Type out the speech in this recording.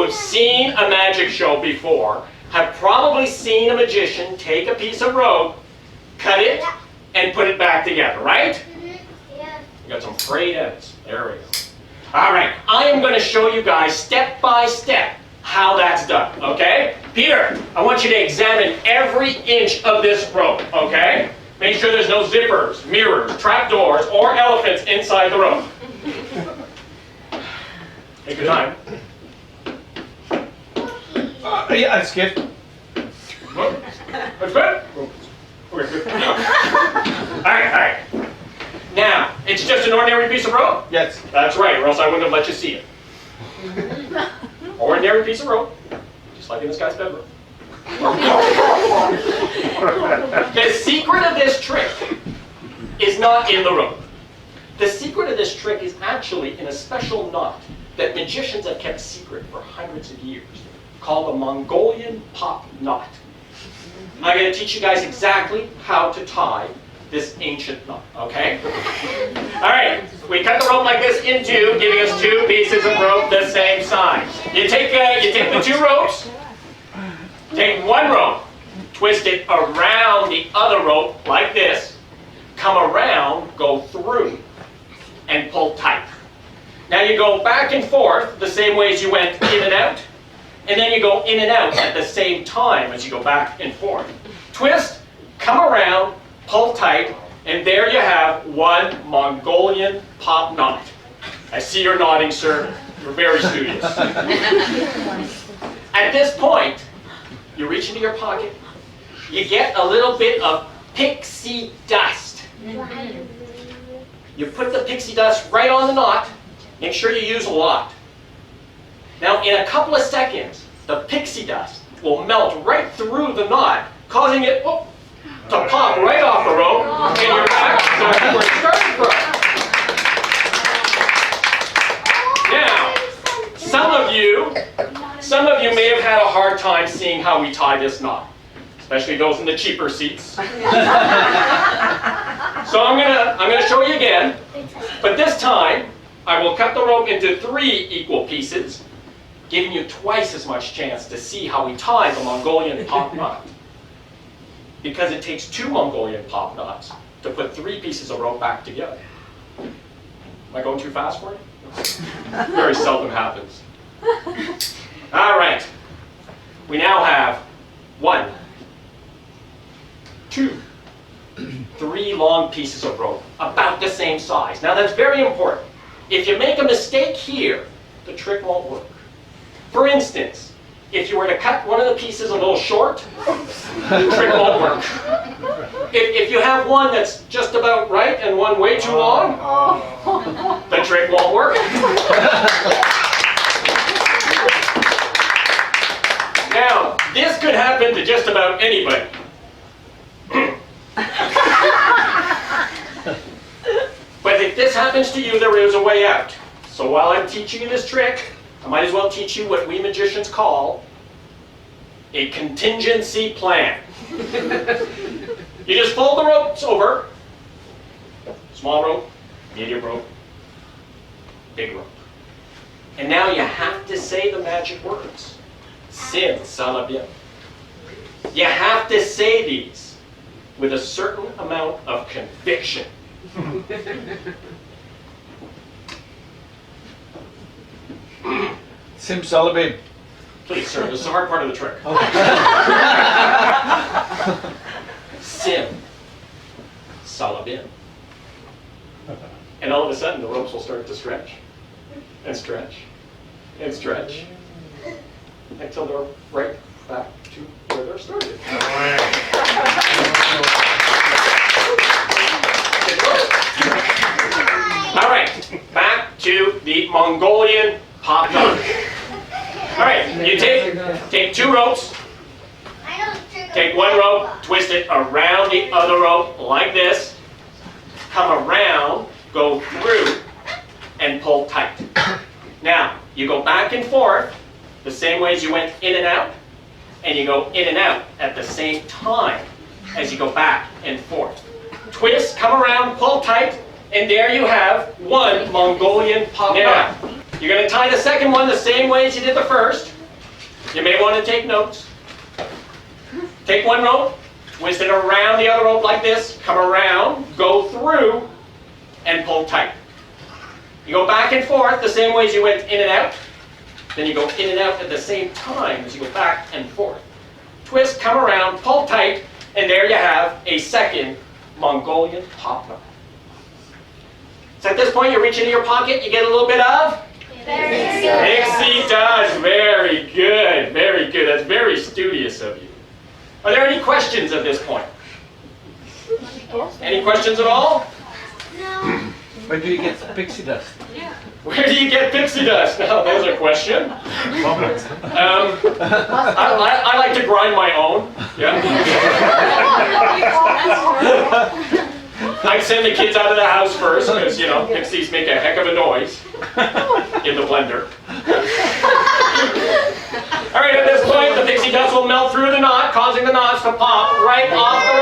who have seen a magic show before have probably seen a magician take a piece of rope, cut it, and put it back together, right? Yeah. You got some frayed ends. There we go. All right, I am going to show you guys step by step how that's done, okay? Peter, I want you to examine every inch of this rope, okay? Make sure there's no zippers, mirrors, trapdoors, or elephants inside the rope. Take your time. Yeah, I skipped. That's good? Okay, good. All right. Now, it's just an ordinary piece of rope? Yes. That's right, or else I wouldn't have let you see it. Ordinary piece of rope, just like in this guy's bedroom. The secret of this trick is not in the rope. The secret of this trick is actually in a special knot that magicians have kept secret for hundreds of years, called the Mongolian pop knot. I'm going to teach you guys exactly how to tie this ancient knot, okay? All right, we cut the rope like this in two, giving us two pieces of rope the same size. You take the two ropes, take one rope, twist it around the other rope like this, come around, go through, and pull tight. Now you go back and forth the same way as you went in and out, and then you go in and out at the same time as you go back and forth. Twist, come around, pull tight, and there you have one Mongolian pop knot. I see you're nodding, sir. You're very studious. At this point, you reach into your pocket, you get a little bit of pixie dust. You put the pixie dust right on the knot. Make sure you use a lot. Now, in a couple of seconds, the pixie dust will melt right through the knot, causing it to pop right off the rope, and you're back to where you started from. Now, some of you may have had a hard time seeing how we tie this knot, especially those in the cheaper seats. So I'm gonna show you again, but this time I will cut the rope into 3 equal pieces, giving you twice as much chance to see how we tie the Mongolian pop knot. Because it takes 2 Mongolian pop knots to put 3 pieces of rope back together. Am I going too fast for you? Very seldom happens. All right. We now have 1, 2, 3 long pieces of rope, about the same size. Now that's very important. If you make a mistake here, the trick won't work. For instance, if you were to cut one of the pieces a little short, the trick won't work. If you have one that's just about right and one way too long, the trick won't work. Now, this could happen to just about anybody. But if this happens to you, there is a way out. So while I'm teaching you this trick, I might as well teach you what we magicians call a contingency plan. You just fold the ropes over. Small rope, medium rope, big rope. And now you have to say the magic words. Sim, salabim. You have to say these with a certain amount of conviction. Simsalabim. Please, sir, this is the hard part of the trick. Sim, salabim. And all of a sudden, the ropes will start to stretch, and stretch, and stretch, until they're right back to where they're started. All right, back to the Mongolian pop knot. All right, you take 2 ropes, take 1 rope, twist it around the other rope like this, come around, go through, and pull tight. Now, you go back and forth the same way as you went in and out, and you go in and out at the same time as you go back and forth. Twist, come around, pull tight, and there you have 1 Mongolian pop knot. You're going to tie the second one the same way as you did the first. You may want to take notes. Take one rope, twist it around the other rope like this, come around, go through, and pull tight. You go back and forth the same way as you went in and out. Then you go in and out at the same time as you go back and forth. Twist, come around, pull tight, and there you have a second Mongolian top knot. So at this point, you reach into your pocket, you get a little bit of? Pixie dust. Very good, very good. That's very studious of you. Are there any questions at this point? Any questions at all? No. Where do you get the pixie dust? Where do you get pixie dust? Now, there's a question. I like to grind my own. Yeah. I'd send the kids out of the house first because, you know, pixies make a heck of a noise in the blender. All right, at this point, the pixie dust will melt through the knot, causing the knots to pop right off the